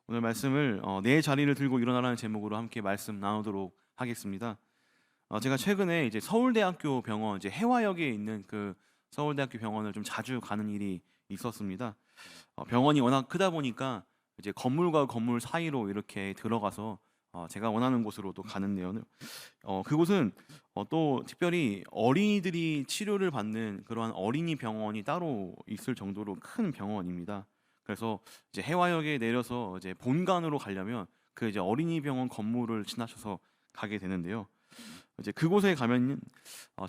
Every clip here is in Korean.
오늘 말씀을 내 자리를 들고 일어나라는 제목으로 함께 말씀 나누도록 하겠습니다. 제가 최근에 이제 서울대학교 병원 이제 해화역에 있는 그 서울대학교 병원을 좀 자주 가는 일이 있었습니다. 병원이 워낙 크다 보니까 이제 건물과 건물 사이로 이렇게 들어가서 제가 원하는 곳으로 또 가는데요. 그곳은 또 특별히 어린이들이 치료를 받는 그러한 어린이 병원이 따로 있을 정도로 큰 병원입니다. 그래서 이제 해화역에 내려서 이제 본관으로 가려면 그 이제 어린이 병원 건물을 지나셔서 가게 되는데요. 이제 그곳에 가면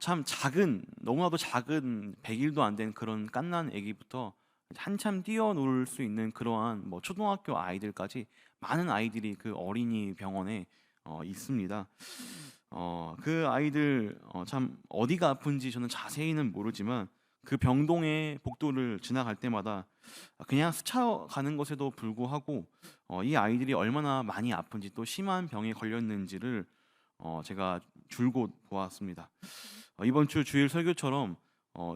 참 작은 너무나도 작은 100일도 안 된 그런 갓난 아기부터 한참 뛰어놀 수 있는 그러한 뭐 초등학교 아이들까지 많은 아이들이 그 어린이 병원에 있습니다. 그 아이들 참 어디가 아픈지 저는 자세히는 모르지만 그 병동의 복도를 지나갈 때마다 그냥 스쳐가는 것에도 불구하고 이 아이들이 얼마나 많이 아픈지 또 심한 병에 걸렸는지를 제가 줄곧 보았습니다. 이번 주 주일 설교처럼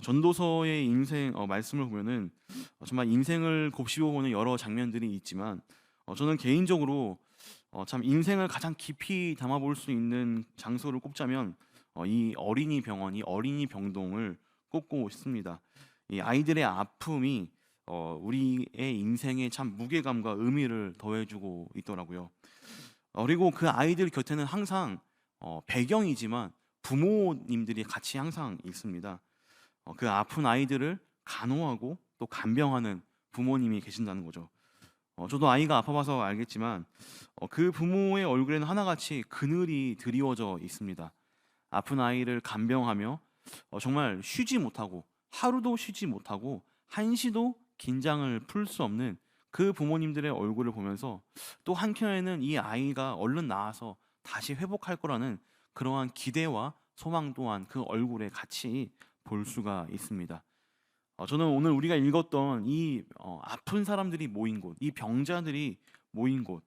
전도서의 인생 말씀을 보면은 정말 인생을 곱씹어 보는 여러 장면들이 있지만 저는 개인적으로 참 인생을 가장 깊이 담아볼 수 있는 장소를 꼽자면 이 어린이 병원, 이 어린이 병동을 꼽고 싶습니다. 이 아이들의 아픔이 우리의 인생에 참 무게감과 의미를 더해주고 있더라고요. 그리고 그 아이들 곁에는 항상 배경이지만 부모님들이 같이 항상 있습니다. 그 아픈 아이들을 간호하고 또 간병하는 부모님이 계신다는 거죠. 저도 아이가 아파봐서 알겠지만 그 부모의 얼굴에는 하나같이 그늘이 드리워져 있습니다. 아픈 아이를 간병하며 정말 쉬지 못하고 하루도 쉬지 못하고 한시도 긴장을 풀 수 없는 그 부모님들의 얼굴을 보면서 또 한켠에는 이 아이가 얼른 나아서 다시 회복할 거라는 그러한 기대와 소망 또한 그 얼굴에 같이 볼 수가 있습니다. 저는 오늘 우리가 읽었던 이 아픈 사람들이 모인 곳, 이 병자들이 모인 곳,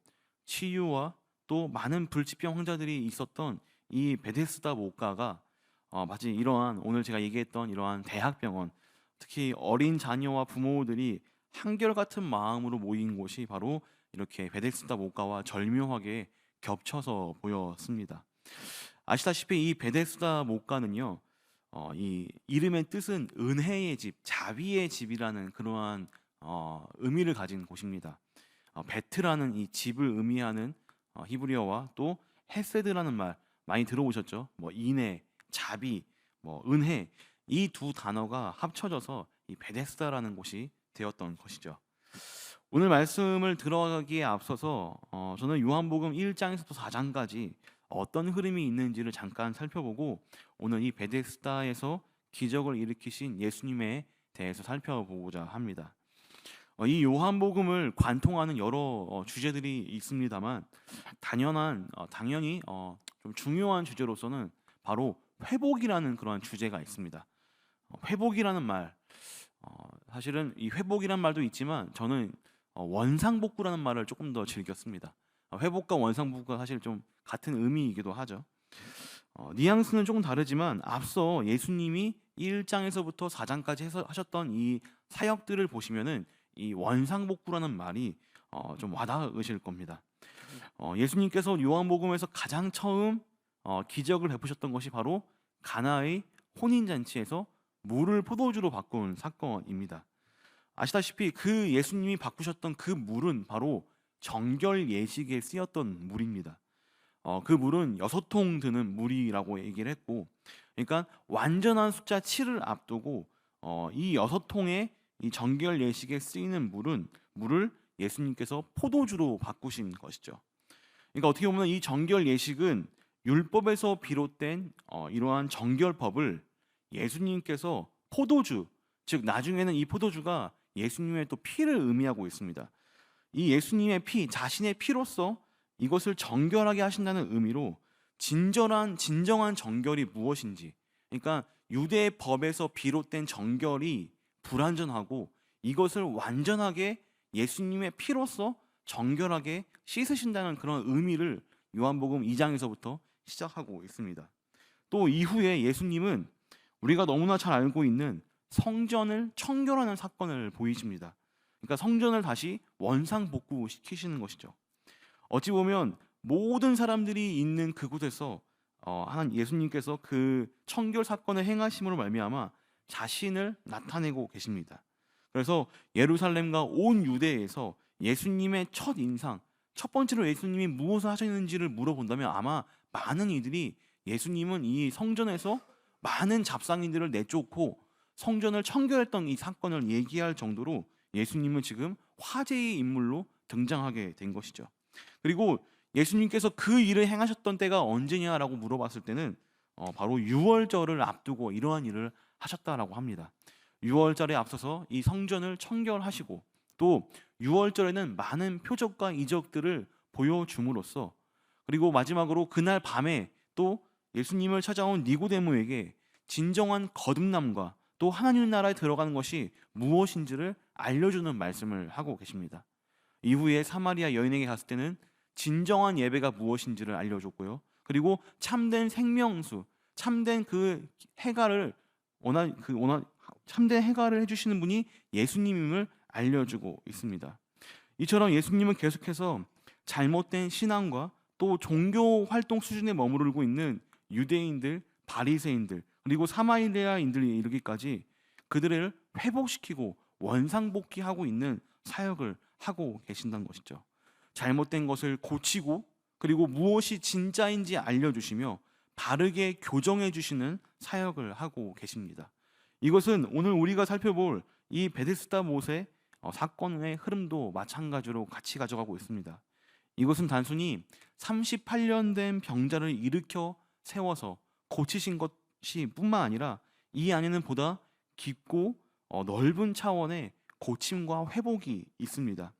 치유와 또 많은 불치병 환자들이 있었던 이 베데스다 목가가 마치 이러한 오늘 제가 얘기했던 이러한 대학병원, 특히 어린 자녀와 부모들이 한결같은 마음으로 모인 곳이 바로 이렇게 베데스다 목가와 절묘하게 겹쳐서 보였습니다. 아시다시피 이 베데스다 목가는요, 이 이름의 뜻은 은혜의 집, 자비의 집이라는 그러한 의미를 가진 곳입니다. 베트라는 이 집을 의미하는 히브리어와 또 헤세드라는 말 많이 들어보셨죠? 뭐 인애, 자비, 뭐 은혜 이 두 단어가 합쳐져서 이 베데스다라는 곳이 되었던 것이죠. 오늘 말씀을 들어가기에 앞서서 저는 요한복음 1장에서부터 4장까지 어떤 흐름이 있는지를 잠깐 살펴보고 오늘 이 베데스다에서 기적을 일으키신 예수님에 대해서 살펴보고자 합니다. 이 요한복음을 관통하는 여러 주제들이 있습니다만 당연히 좀 중요한 주제로서는 바로 회복이라는 그러한 주제가 있습니다. 회복이라는 말 사실은 이 회복이란 말도 있지만 저는 원상복구라는 말을 조금 더 즐겼습니다. 회복과 원상복구가 사실 좀 같은 의미이기도 하죠. 뉘앙스는 조금 다르지만 앞서 예수님이 1장에서부터 4장까지 하셨던 이 사역들을 보시면은 이 원상복구라는 말이 좀 와닿으실 겁니다. 예수님께서 요한복음에서 가장 처음 기적을 베푸셨던 것이 바로 가나의 혼인잔치에서 물을 포도주로 바꾼 사건입니다. 아시다시피 그 예수님이 바꾸셨던 그 물은 바로 정결 예식에 쓰였던 물입니다. 그 물은 6통 드는 물이라고 얘기를 했고, 그러니까 완전한 숫자 7을 앞두고 이 6통의 이 정결 예식에 쓰이는 물을 예수님께서 포도주로 바꾸신 것이죠. 그러니까 어떻게 보면 이 정결 예식은 율법에서 비롯된 이러한 정결법을 예수님께서 포도주, 즉 나중에는 이 포도주가 예수님의 또 피를 의미하고 있습니다. 이 예수님의 피, 자신의 피로서 이것을 정결하게 하신다는 의미로 진정한 정결이 무엇인지, 그러니까 유대 법에서 비롯된 정결이 불완전하고 이것을 완전하게 예수님의 피로서 정결하게 씻으신다는 그런 의미를 요한복음 2장에서부터 시작하고 있습니다. 또 이후에 예수님은 우리가 너무나 잘 알고 있는 성전을 청결하는 사건을 보이십니다. 그러니까 성전을 다시 원상복구시키시는 것이죠. 어찌 보면 모든 사람들이 있는 그곳에서 하나님 예수님께서 그 청결 사건을 행하심으로 말미암아 자신을 나타내고 계십니다. 그래서 예루살렘과 온 유대에서 예수님의 첫 인상, 첫 번째로 예수님이 무엇을 하셨는지를 물어본다면 아마 많은 이들이 예수님은 이 성전에서 많은 잡상인들을 내쫓고 성전을 청결했던 이 사건을 얘기할 정도로 예수님은 지금 화제의 인물로 등장하게 된 것이죠. 그리고 예수님께서 그 일을 행하셨던 때가 언제냐라고 물어봤을 때는 바로 유월절을 앞두고 이러한 일을 하셨다라고 합니다. 유월절에 앞서서 이 성전을 청결하시고 또 유월절에는 많은 표적과 이적들을 보여줌으로써 그리고 마지막으로 그날 밤에 또 예수님을 찾아온 니고데모에게 진정한 거듭남과 또 하나님 나라에 들어가는 것이 무엇인지를 알려주는 말씀을 하고 계십니다. 이후에 사마리아 여인에게 갔을 때는 진정한 예배가 무엇인지를 알려줬고요. 그리고 참된 생명수, 참된 그 해갈을 참된 해갈을 해주시는 분이 예수님임을 알려주고 있습니다. 이처럼 예수님은 계속해서 잘못된 신앙과 또 종교 활동 수준에 머무르고 있는 유대인들, 바리새인들 그리고 사마리아인들에 이르기까지 그들을 회복시키고 원상복귀하고 있는 사역을 하고 계신다는 것이죠. 잘못된 것을 고치고 그리고 무엇이 진짜인지 알려주시며 바르게 교정해 주시는 사역을 하고 계십니다. 이것은 오늘 우리가 살펴볼 이 베데스다 못의 사건의 흐름도 마찬가지로 같이 가져가고 있습니다. 이것은 단순히 38년 된 병자를 일으켜 세워서 고치신 것이 뿐만 아니라 이 안에는 보다 깊고 넓은 차원의 고침과 회복이 있습니다.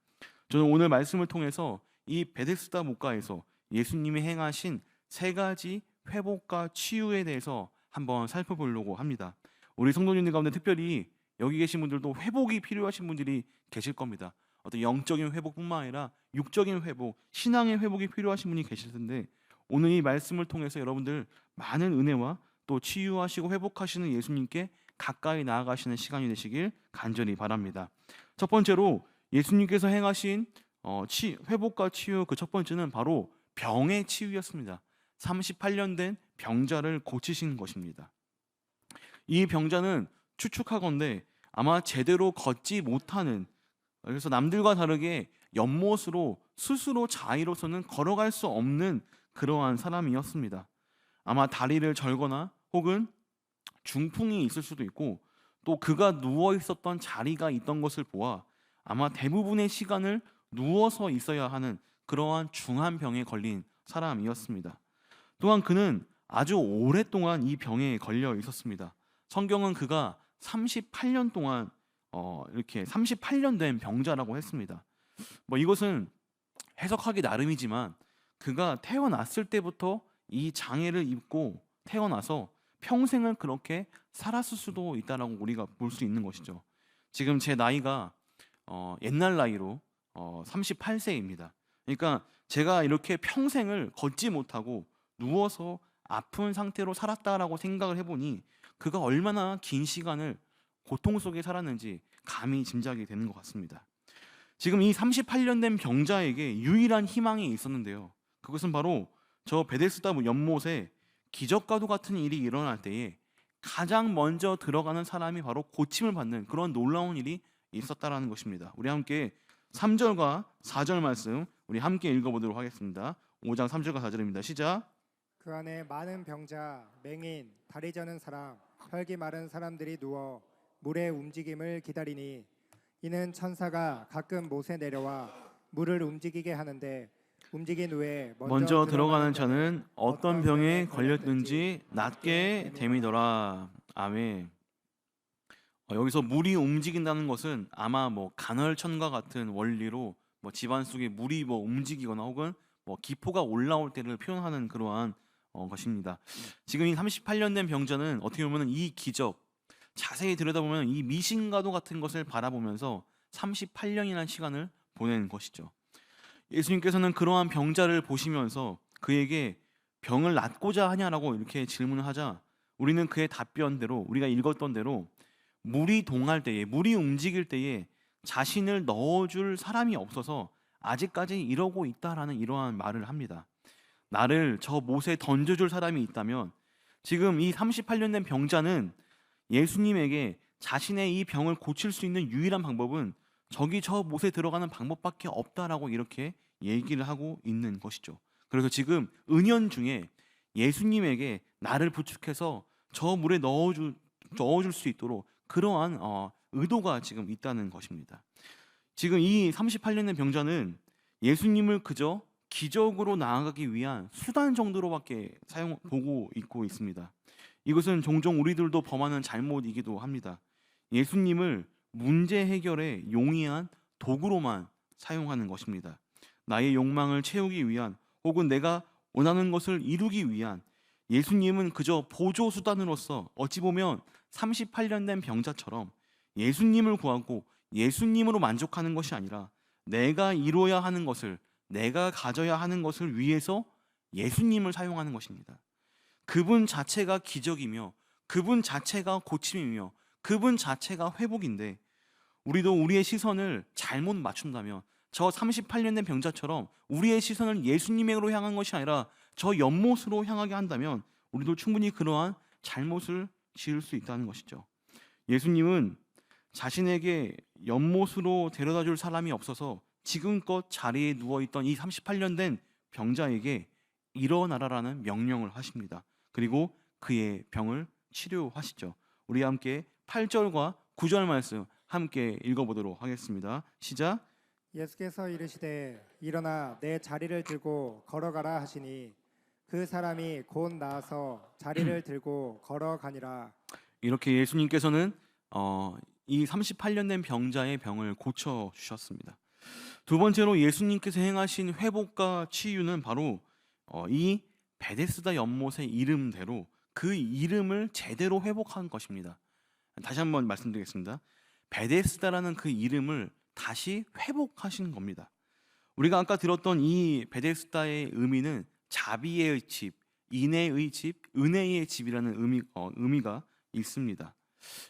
저는 오늘 말씀을 통해서 이 베데스다 못가에서 예수님이 행하신 세 가지 회복과 치유에 대해서 한번 살펴보려고 합니다. 우리 성도님들 가운데 특별히 여기 계신 분들도 회복이 필요하신 분들이 계실 겁니다. 어떤 영적인 회복뿐만 아니라 육적인 회복, 신앙의 회복이 필요하신 분이 계실 텐데 오늘 이 말씀을 통해서 여러분들 많은 은혜와 또 치유하시고 회복하시는 예수님께 가까이 나아가시는 시간이 되시길 간절히 바랍니다. 첫 번째로 예수님께서 행하신 회복과 치유 그 첫 번째는 바로 병의 치유였습니다. 38년 된 병자를 고치신 것입니다. 이 병자는 추측하건대 아마 제대로 걷지 못하는, 그래서 남들과 다르게 연못으로 스스로 자의로서는 걸어갈 수 없는 그러한 사람이었습니다. 아마 다리를 절거나 혹은 중풍이 있을 수도 있고 또 그가 누워 있었던 자리가 있던 것을 보아 아마 대부분의 시간을 누워서 있어야 하는 그러한 중한 병에 걸린 사람이었습니다. 또한 그는 아주 오랫동안 이 병에 걸려 있었습니다. 성경은 그가 38년 동안 이렇게 38년 된 병자라고 했습니다. 이것은 해석하기 나름이지만 그가 태어났을 때부터 이 장애를 입고 태어나서 평생을 그렇게 살았을 수도 있다라고 우리가 볼 수 있는 것이죠. 지금 제 나이가 옛날 나이로 38세입니다. 그러니까 제가 이렇게 평생을 걷지 못하고 누워서 아픈 상태로 살았다라고 생각을 해보니 그가 얼마나 긴 시간을 고통 속에 살았는지 감히 짐작이 되는 것 같습니다. 지금 이 38년 된 병자에게 유일한 희망이 있었는데요. 그것은 바로 저 베데스다 연못에 기적과도 같은 일이 일어날 때에 가장 먼저 들어가는 사람이 바로 고침을 받는 그런 놀라운 일이 있었다라는 것입니다. 우리 함께 3절과 4절 말씀 우리 함께 읽어보도록 하겠습니다. 5장 3절과 4절입니다. 시작. 그 안에 많은 병자, 맹인, 다리 저는 사람, 혈기 마른 사람들이 누워 물의 움직임을 기다리니 이는 천사가 가끔 못에 내려와 물을 움직이게 하는데 움직인 후에 먼저 들어가는 자는 어떤 병에 걸렸든지 낫게 됨이더라. 아멘. 여기서 물이 움직인다는 것은 아마 간헐천과 같은 원리로 집안 속에 물이 움직이거나 혹은 기포가 올라올 때를 표현하는 그러한 것입니다. 지금 이 38년 된 병자는 어떻게 보면 이 기적 자세히 들여다보면 이 미신가도 같은 것을 바라보면서 38년이라는 시간을 보낸 것이죠. 예수님께서는 그러한 병자를 보시면서 그에게 병을 낫고자 하냐라고 이렇게 질문을 하자 우리는 그의 답변대로 우리가 읽었던 대로 물이 동할 때에 물이 움직일 때에 자신을 넣어줄 사람이 없어서 아직까지 이러고 있다라는 이러한 말을 합니다. 나를 저 못에 던져줄 사람이 있다면 지금 이 38년 된 병자는 예수님에게 자신의 이 병을 고칠 수 있는 유일한 방법은 저기 저 못에 들어가는 방법밖에 없다라고 이렇게 얘기를 하고 있는 것이죠. 그래서 지금 은연중에 예수님에게 나를 부축해서 저 물에 넣어줄 수 있도록 그러한 의도가 지금 있다는 것입니다. 지금 이 38년 된 병자는 예수님을 그저 기적으로 나아가기 위한 수단 정도로밖에 보고 있고 있습니다. 이것은 종종 우리들도 범하는 잘못이기도 합니다. 예수님을 문제 해결에 용이한 도구로만 사용하는 것입니다. 나의 욕망을 채우기 위한 혹은 내가 원하는 것을 이루기 위한 예수님은 그저 보조 수단으로서 어찌 보면 38년 된 병자처럼 예수님을 구하고 예수님으로 만족하는 것이 아니라 내가 이루어야 하는 것을, 내가 가져야 하는 것을 위해서 예수님을 사용하는 것입니다. 그분 자체가 기적이며 그분 자체가 고침이며 그분 자체가 회복인데 우리도 우리의 시선을 잘못 맞춘다면 저 38년 된 병자처럼 우리의 시선을 예수님으로 향한 것이 아니라 저 연못으로 향하게 한다면 우리도 충분히 그러한 잘못을 지을 수 있다는 것이죠. 예수님은 자신에게 연못으로 데려다 줄 사람이 없어서 지금껏 자리에 누워있던 이 38년 된 병자에게 일어나라라는 명령을 하십니다. 그리고 그의 병을 치료하시죠. 우리 함께 8절과 9절 말씀 함께 읽어보도록 하겠습니다. 시작. 예수께서 이르시되 일어나 내 자리를 들고 걸어가라 하시니 그 사람이 곧 나아서 자리를 들고 걸어가니라. 이렇게 예수님께서는 이 38년 된 병자의 병을 고쳐 주셨습니다. 두 번째로 예수님께서 행하신 회복과 치유는 바로 이 베데스다 연못의 이름대로 그 이름을 제대로 회복한 것입니다. 다시 한번 말씀드리겠습니다. 베데스다라는 그 이름을 다시 회복하신 겁니다. 우리가 아까 들었던 이 베데스다의 의미는 자비의 집, 인애의 집, 은혜의 집이라는 의미가 있습니다.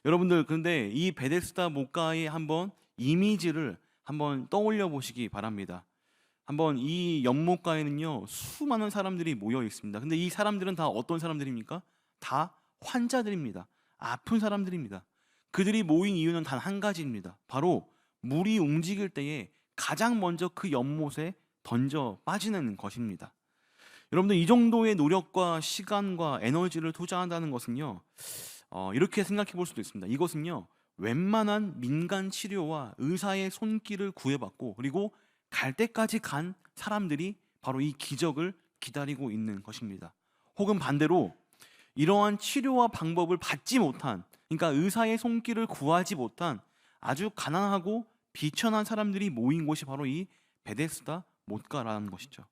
여러분들 근데 이 베데스다 못가의 한번 이미지를 한번 떠올려 보시기 바랍니다. 한번 이 연못가에는요 수많은 사람들이 모여 있습니다. 근데 이 사람들은 다 어떤 사람들입니까? 다 환자들입니다. 아픈 사람들입니다. 그들이 모인 이유는 단 한 가지입니다. 바로 물이 움직일 때에 가장 먼저 그 연못에 던져 빠지는 것입니다. 여러분들 이 정도의 노력과 시간과 에너지를 투자한다는 것은요 이렇게 생각해 볼 수도 있습니다. 이것은요 웬만한 민간 치료와 의사의 손길을 구해받고 그리고 갈 때까지 간 사람들이 바로 이 기적을 기다리고 있는 것입니다. 혹은 반대로 이러한 치료와 방법을 받지 못한, 그러니까 의사의 손길을 구하지 못한 아주 가난하고 비천한 사람들이 모인 곳이 바로 이 베데스다 못가라는 것이죠.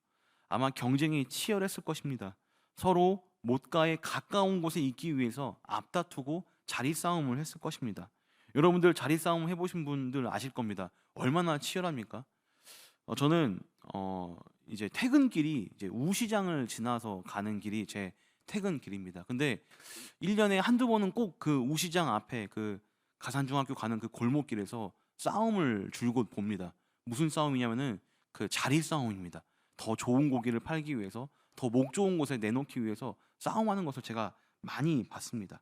아마 경쟁이 치열했을 것입니다. 서로 못가에 가까운 곳에 있기 위해서 앞다투고 자리 싸움을 했을 것입니다. 여러분들 자리 싸움 해보신 분들 아실 겁니다. 얼마나 치열합니까? 저는 이제 퇴근길이 이제 우시장을 지나서 가는 길이 제 퇴근길입니다. 근데 1년에 한두 번은 꼭 그 우시장 앞에 그 가산중학교 가는 그 골목길에서 싸움을 줄곧 봅니다. 무슨 싸움이냐면은 그 자리 싸움입니다. 더 좋은 고기를 팔기 위해서, 더 목 좋은 곳에 내놓기 위해서 싸움하는 것을 제가 많이 봤습니다.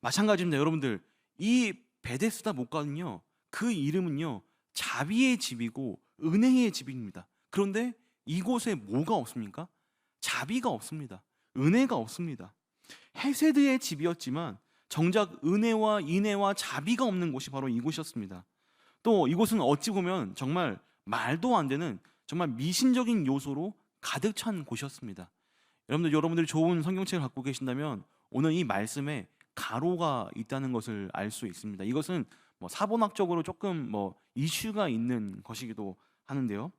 마찬가지입니다. 여러분들 이 베데스다 못가는요 그 이름은요 자비의 집이고 은혜의 집입니다. 그런데 이곳에 뭐가 없습니까? 자비가 없습니다. 은혜가 없습니다. 헤세드의 집이었지만 정작 은혜와 인애와 자비가 없는 곳이 바로 이곳이었습니다. 또 이곳은 어찌 보면 정말 말도 안 되는 정말 미신적인 요소로 가득 찬 곳이었습니다. 여러분들이 좋은 성경책을 갖고 계신다면 오늘 이 말씀에 가로가 있다는 것을 알 수 있습니다. 이것은 사본학적으로 조금 이슈가 있는 것이기도 하는데요.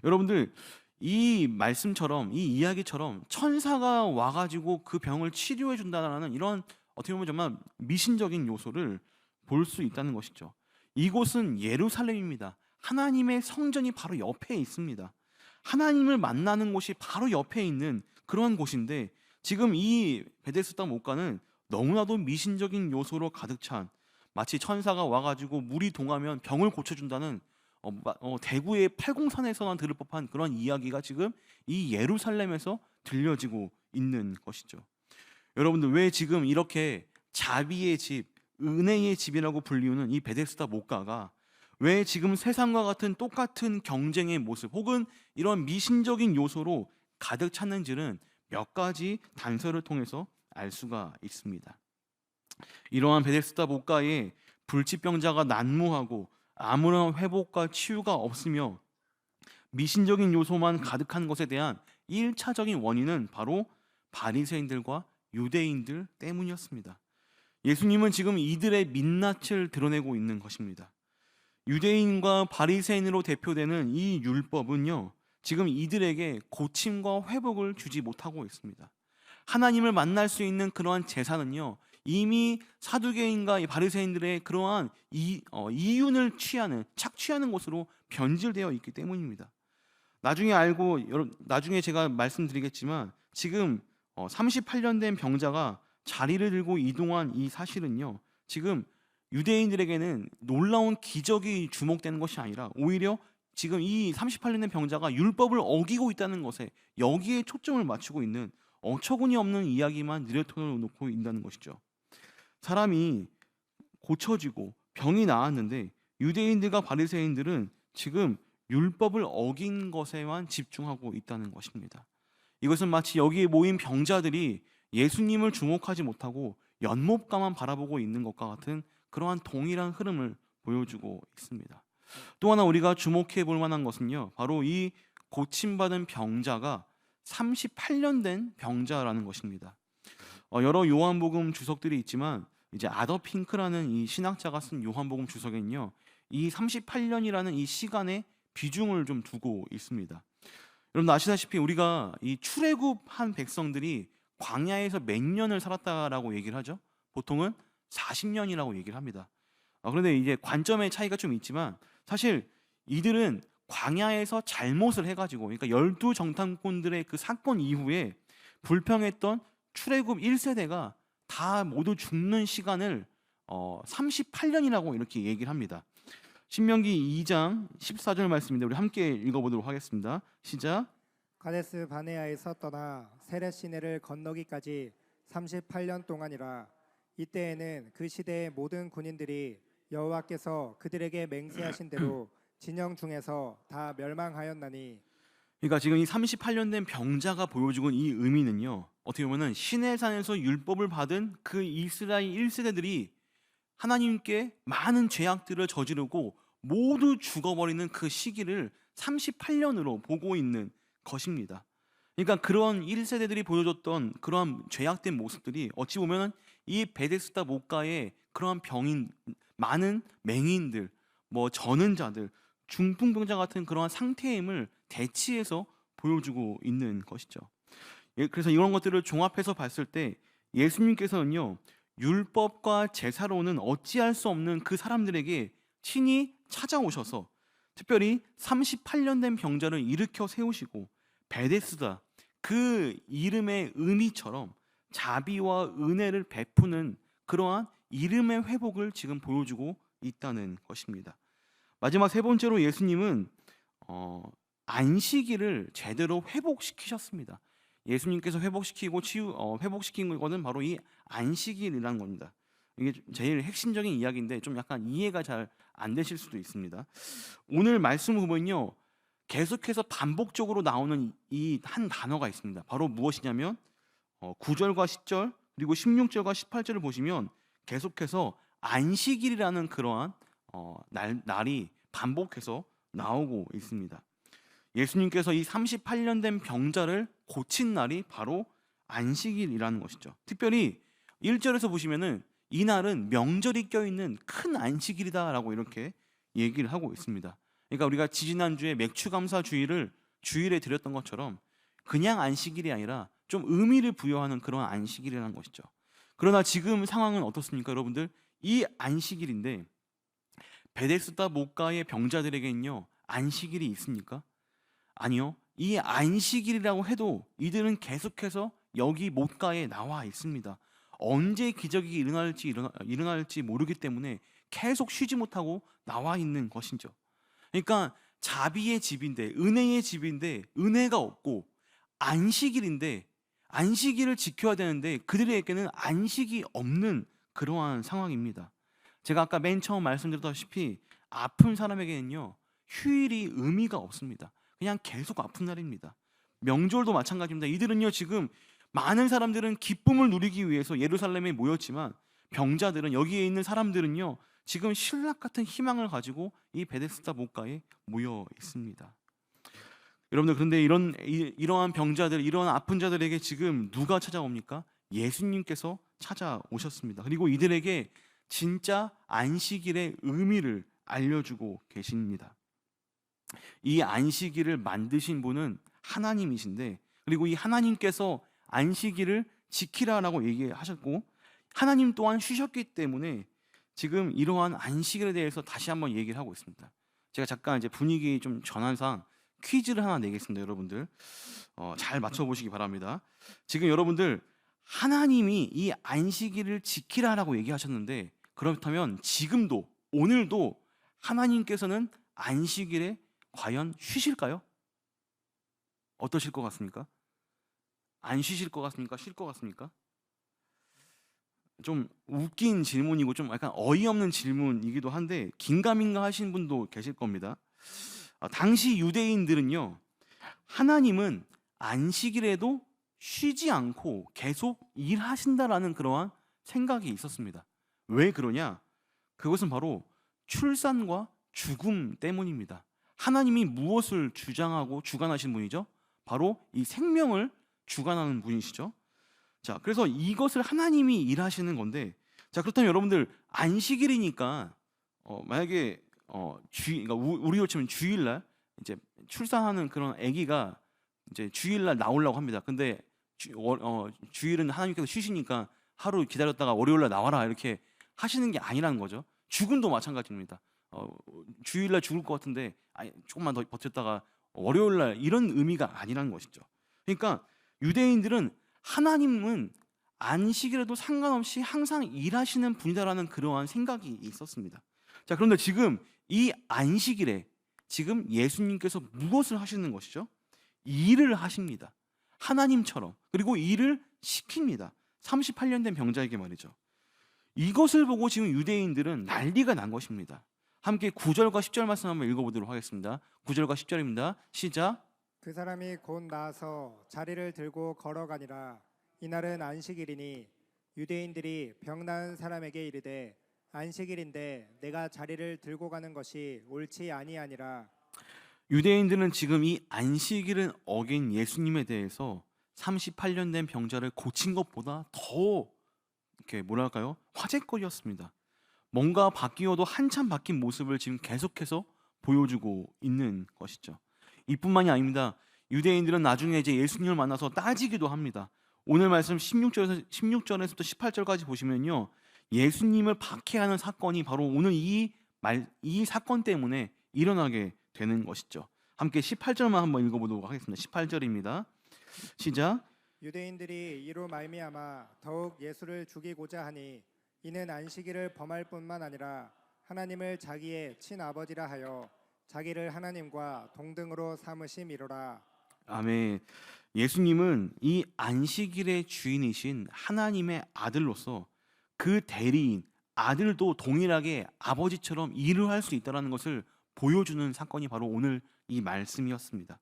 여러분들 이 말씀처럼 이 이야기처럼 천사가 와가지고 그 병을 치료해 준다는 이런 어떻게 보면 정말 미신적인 요소를 볼 수 있다는 것이죠. 이곳은 예루살렘입니다. 하나님의 성전이 바로 옆에 있습니다. 하나님을 만나는 곳이 바로 옆에 있는 그런 곳인데 지금 이 베데스다 못가는 너무나도 미신적인 요소로 가득 찬 마치 천사가 와가지고 물이 동하면 병을 고쳐준다는 대구의 팔공산에서만 들을 법한 그런 이야기가 지금 이 예루살렘에서 들려지고 있는 것이죠. 여러분들, 왜 지금 이렇게 자비의 집, 은혜의 집이라고 불리우는 이 베데스다 목가가 왜 지금 세상과 같은 똑같은 경쟁의 모습 혹은 이런 미신적인 요소로 가득 찼는지는 몇 가지 단서를 통해서 알 수가 있습니다. 이러한 베데스다 목가에 불치병자가 난무하고 아무런 회복과 치유가 없으며 미신적인 요소만 가득한 것에 대한 1차적인 원인은 바로 바리새인들과 유대인들 때문이었습니다. 예수님은 지금 이들의 민낯을 드러내고 있는 것입니다. 유대인과 바리새인으로 대표되는 이 율법은요, 지금 이들에게 고침과 회복을 주지 못하고 있습니다. 하나님을 만날 수 있는 그러한 제사는요, 이미 사두개인과 이 바리새인들의 그러한 이윤을 착취하는 것으로 변질되어 있기 때문입니다. 나중에 제가 말씀드리겠지만 지금 38년 된 병자가 자리를 들고 이동한 이 사실은요, 지금 유대인들에게는 놀라운 기적이 주목되는 것이 아니라 오히려 지금 이 38년 된 병자가 율법을 어기고 있다는 것에 여기에 초점을 맞추고 있는 어처구니 없는 이야기만 내려놓고 있다는 것이죠. 사람이 고쳐지고 병이 나았는데 유대인들과 바리새인들은 지금 율법을 어긴 것에만 집중하고 있다는 것입니다. 이것은 마치 여기에 모인 병자들이 예수님을 주목하지 못하고 연못가만 바라보고 있는 것과 같은 그러한 동일한 흐름을 보여주고 있습니다. 또 하나 우리가 주목해 볼 만한 것은요, 바로 이 고침받은 병자가 38년 된 병자라는 것입니다. 여러 요한복음 주석들이 있지만 이제 아더 핑크라는 이 신학자가 쓴 요한복음 주석에는요, 이 38년이라는 이 시간에 비중을 좀 두고 있습니다. 여러분 아시다시피 우리가 이 출애굽한 백성들이 광야에서 몇 년을 살았다라고 얘기를 하죠. 보통은 40년이라고 얘기를 합니다. 그런데 이제 관점의 차이가 좀 있지만 사실 이들은 광야에서 잘못을 해가지고, 그러니까 12정탐꾼들의 그 사건 이후에 불평했던 출애굽 1세대가 다 모두 죽는 시간을 38년이라고 이렇게 얘기를 합니다. 신명기 2장 14절 말씀인데 우리 함께 읽어보도록 하겠습니다. 시작. 가데스 바네아에서 떠나 세렛 시내를 건너기까지 38년 동안이라. 이때에는 그 시대의 모든 군인들이 여호와께서 그들에게 맹세하신 대로 진영 중에서 다 멸망하였나니. 그러니까 지금 이 38년 된 병자가 보여주고 이 의미는요, 어떻게 보면은 시내산에서 율법을 받은 그 이스라엘 1세대들이 하나님께 많은 죄악들을 저지르고 모두 죽어버리는 그 시기를 38년으로 보고 있는 것입니다. 그러니까 그런 1세대들이 보여줬던 그러한 죄악된 모습들이 어찌 보면 이 베데스다 목가의 그러한 병인, 많은 맹인들, 저는 자들, 중풍병자 같은 그러한 상태임을 대치해서 보여주고 있는 것이죠. 그래서 이런 것들을 종합해서 봤을 때 예수님께서는요, 율법과 제사로는 어찌할 수 없는 그 사람들에게 친히 찾아오셔서 특별히 38년 된 병자를 일으켜 세우시고 베데스다, 그 이름의 의미처럼 자비와 은혜를 베푸는 그러한 이름의 회복을 지금 보여주고 있다는 것입니다. 마지막 세 번째로 예수님은 안식일을 제대로 회복시키셨습니다. 예수님께서 회복시킨 것은 바로 이 안식일이라는 겁니다. 이게 제일 핵심적인 이야기인데 좀 약간 이해가 잘 안 되실 수도 있습니다. 오늘 말씀을 보면요, 계속해서 반복적으로 나오는 이 한 단어가 있습니다. 바로 무엇이냐면 9절과 10절 그리고 16절과 18절을 보시면 계속해서 안식일이라는 그러한 날이 반복해서 나오고 있습니다. 예수님께서 이 38년 된 병자를 고친 날이 바로 안식일이라는 것이죠. 특별히 1절에서 보시면은 이 날은 명절이 껴있는 큰 안식일이다라고 이렇게 얘기를 하고 있습니다. 그러니까 우리가 지지난주에 맥추감사 주일에 드렸던 것처럼 그냥 안식일이 아니라 좀 의미를 부여하는 그런 안식일이라는 것이죠. 그러나 지금 상황은 어떻습니까, 여러분들? 이 안식일인데 베데스다 목가의 병자들에게는요, 안식일이 있습니까? 아니요. 이 안식일이라고 해도 이들은 계속해서 여기 못가에 나와 있습니다. 언제 기적이 일어날지 모르기 때문에 계속 쉬지 못하고 나와 있는 것이죠. 그러니까 자비의 집인데, 은혜의 집인데 은혜가 없고, 안식일인데 안식일을 지켜야 되는데 그들에게는 안식이 없는 그러한 상황입니다. 제가 아까 맨 처음 말씀드렸다시피 아픈 사람에게는요, 휴일이 의미가 없습니다. 그냥 계속 아픈 날입니다. 명절도 마찬가지입니다. 이들은요, 지금 많은 사람들은 기쁨을 누리기 위해서 예루살렘에 모였지만, 병자들은, 여기에 있는 사람들은요, 지금 신락 같은 희망을 가지고 이 베데스다 목가에 모여 있습니다. 여러분들, 그런데 이러한 병자들, 이러한 아픈 자들에게 지금 누가 찾아옵니까? 예수님께서 찾아오셨습니다. 그리고 이들에게 진짜 안식일의 의미를 알려주고 계십니다. 이 안식일을 만드신 분은 하나님이신데, 그리고 이 하나님께서 안식일을 지키라라고 얘기하셨고, 하나님 또한 쉬셨기 때문에 지금 이러한 안식일에 대해서 다시 한번 얘기를 하고 있습니다. 제가 잠깐 이제 분위기 좀 전환상 퀴즈를 하나 내겠습니다. 여러분들 잘 맞춰보시기 바랍니다. 지금 여러분들, 하나님이 이 안식일을 지키라라고 얘기하셨는데, 그렇다면 지금도, 오늘도 하나님께서는 안식일에 과연 쉬실까요? 어떠실 것 같습니까? 안 쉬실 것 같습니까? 쉴 것 같습니까? 좀 웃긴 질문이고 좀 약간 어이없는 질문이기도 한데, 긴가민가 하신 분도 계실 겁니다. 당시 유대인들은요, 하나님은 안식일에도 쉬지 않고 계속 일하신다라는 그러한 생각이 있었습니다. 왜 그러냐? 그것은 바로 출산과 죽음 때문입니다. 하나님이 무엇을 주장하고 주관하신 분이죠? 바로 이 생명을 주관하는 분이시죠. 자, 그래서 이것을 하나님이 일하시는 건데, 자, 그렇다면 여러분들, 안식일이니까 만약에 그러니까 우리로 치면 주일날 이제 출산하는 그런 아기가 이제 주일날 나오려고 합니다. 근데 주일은 하나님께서 쉬시니까 하루 기다렸다가 월요일날 나와라 이렇게 하시는 게 아니라는 거죠. 죽음도 마찬가지입니다. 주일날 죽을 것 같은데 조금만 더 버텼다가 월요일날, 이런 의미가 아니라는 것이죠. 그러니까 유대인들은 하나님은 안식일에도 상관없이 항상 일하시는 분이다라는 그러한 생각이 있었습니다. 자, 그런데 지금 이 안식일에 지금 예수님께서 무엇을 하시는 것이죠? 일을 하십니다. 하나님처럼. 그리고 일을 시킵니다. 38년 된 병자에게 말이죠. 이것을 보고 지금 유대인들은 난리가 난 것입니다. 함께 9절과 10절 말씀 한번 읽어보도록 하겠습니다. 9절과 10절입니다. 시작. 그 사람이 곧 나아서 자리를 들고 걸어가니라. 이날은 안식일이니 유대인들이 병 나은 사람에게 이르되 안식일인데 내가 자리를 들고 가는 것이 옳지 아니하니라. 유대인들은 지금 이 안식일은 어긴 예수님에 대해서 38년 된 병자를 고친 것보다 더 이렇게 뭐랄까요? 화제거리였습니다. 뭔가 바뀌어도 한참 바뀐 모습을 지금 계속해서 보여주고 있는 것이죠. 이뿐만이 아닙니다. 유대인들은 나중에 이제 예수님을 만나서 따지기도 합니다. 오늘 말씀 16절에서부터 18절까지 보시면요, 예수님을 박해하는 사건이 바로 오늘 이 사건 때문에 일어나게 되는 것이죠. 함께 18절만 한번 읽어보도록 하겠습니다. 18절입니다. 시작. 유대인들이 이로 말미암아 더욱 예수를 죽이고자 하니 이는 안식일을 범할 뿐만 아니라 하나님을 자기의 친아버지라 하여 자기를 하나님과 동등으로 삼으심이로라. 아멘. 예수님은 이 안식일의 주인이신 하나님의 아들로서 그 대리인 아들도 동일하게 아버지처럼 일을 할 수 있다는 것을 보여주는 사건이 바로 오늘 이 말씀이었습니다.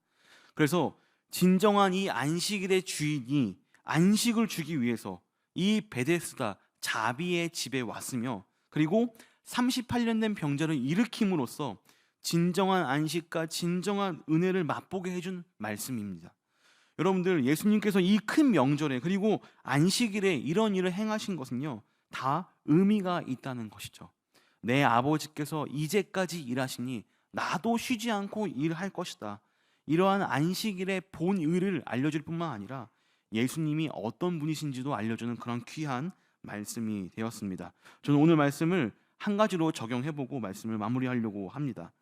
그래서 진정한 이 안식일의 주인이 안식을 주기 위해서 이 베데스다 자비의 집에 왔으며, 그리고 38년 된 병자를 일으킴으로써 진정한 안식과 진정한 은혜를 맛보게 해준 말씀입니다. 여러분들, 예수님께서 이 큰 명절에 그리고 안식일에 이런 일을 행하신 것은요, 다 의미가 있다는 것이죠. 내 아버지께서 이제까지 일하시니 나도 쉬지 않고 일할 것이다. 이러한 안식일의 본의를 알려줄 뿐만 아니라 예수님이 어떤 분이신지도 알려주는 그런 귀한 말씀이 되었습니다. 저는 오늘 말씀을 한 가지로 적용해보고 말씀을 마무리하려고 합니다.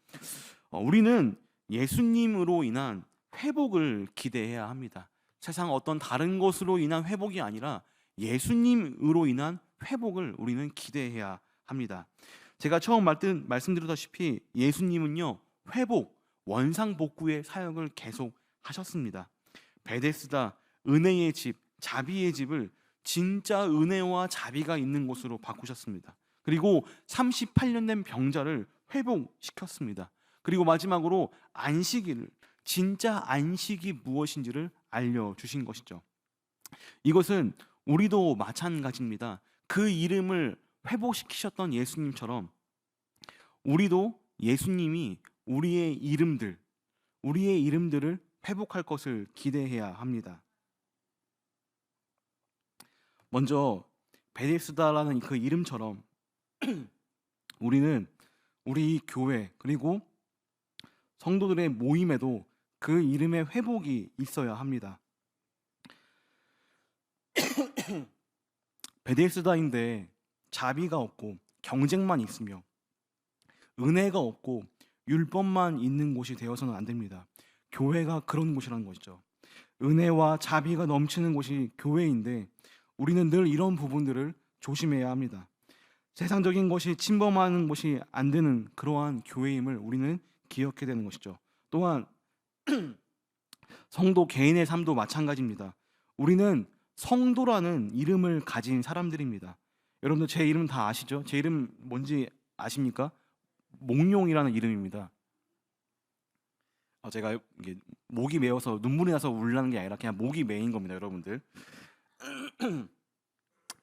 우리는 예수님으로 인한 회복을 기대해야 합니다. 세상 어떤 다른 것으로 인한 회복이 아니라 예수님으로 인한 회복을 우리는 기대해야 합니다. 제가 처음 말씀드렸다시피 예수님은요, 회복, 원상복구의 사역을 계속 하셨습니다. 베데스다, 은혜의 집, 자비의 집을 진짜 은혜와 자비가 있는 곳으로 바꾸셨습니다. 그리고 38년 된 병자를 회복시켰습니다. 그리고 마지막으로 안식일을, 진짜 안식이 무엇인지를 알려주신 것이죠. 이것은 우리도 마찬가지입니다. 그 이름을 회복시키셨던 예수님처럼 우리도 예수님이 우리의 이름들을 회복할 것을 기대해야 합니다. 먼저 베데스다라는 그 이름처럼 우리는 우리 교회 그리고 성도들의 모임에도 그 이름의 회복이 있어야 합니다. 베데스다인데 자비가 없고 경쟁만 있으며 은혜가 없고 율법만 있는 곳이 되어서는 안 됩니다. 교회가 그런 곳이라는 것이죠. 은혜와 자비가 넘치는 곳이 교회인데 우리는 늘 이런 부분들을 조심해야 합니다. 세상적인 것이 침범하는 것이 안 되는 그러한 교회임을 우리는 기억해야 되는 것이죠. 또한 성도 개인의 삶도 마찬가지입니다. 우리는 성도라는 이름을 가진 사람들입니다. 여러분들 제 이름 다 아시죠? 제 이름 뭔지 아십니까? 몽룡이라는 이름입니다. 제가 이게 목이 메어서 눈물이 나서 울라는 게 아니라 그냥 목이 메인 겁니다, 여러분들.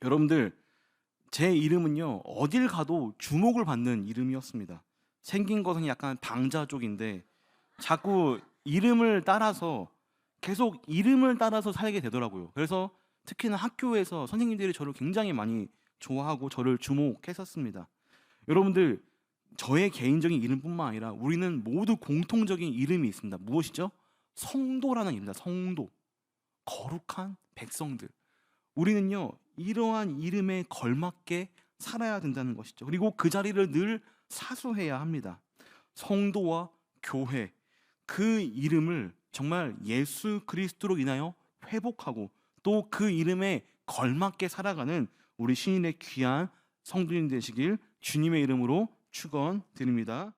여러분들 제 이름은요, 어딜 가도 주목을 받는 이름이었습니다. 생긴 것은 약간 방자 쪽인데 자꾸 이름을 따라서 계속 이름을 따라서 살게 되더라고요. 그래서 특히나 학교에서 선생님들이 저를 굉장히 많이 좋아하고 저를 주목했었습니다. 여러분들 저의 개인적인 이름뿐만 아니라 우리는 모두 공통적인 이름이 있습니다. 무엇이죠? 성도라는 이름입니다. 성도, 거룩한 백성들. 우리는요, 이러한 이름에 걸맞게 살아야 된다는 것이죠. 그리고 그 자리를 늘 사수해야 합니다. 성도와 교회, 그 이름을 정말 예수 그리스도로 인하여 회복하고 또 그 이름에 걸맞게 살아가는 우리 신인의 귀한 성도님 되시길 주님의 이름으로 축원드립니다.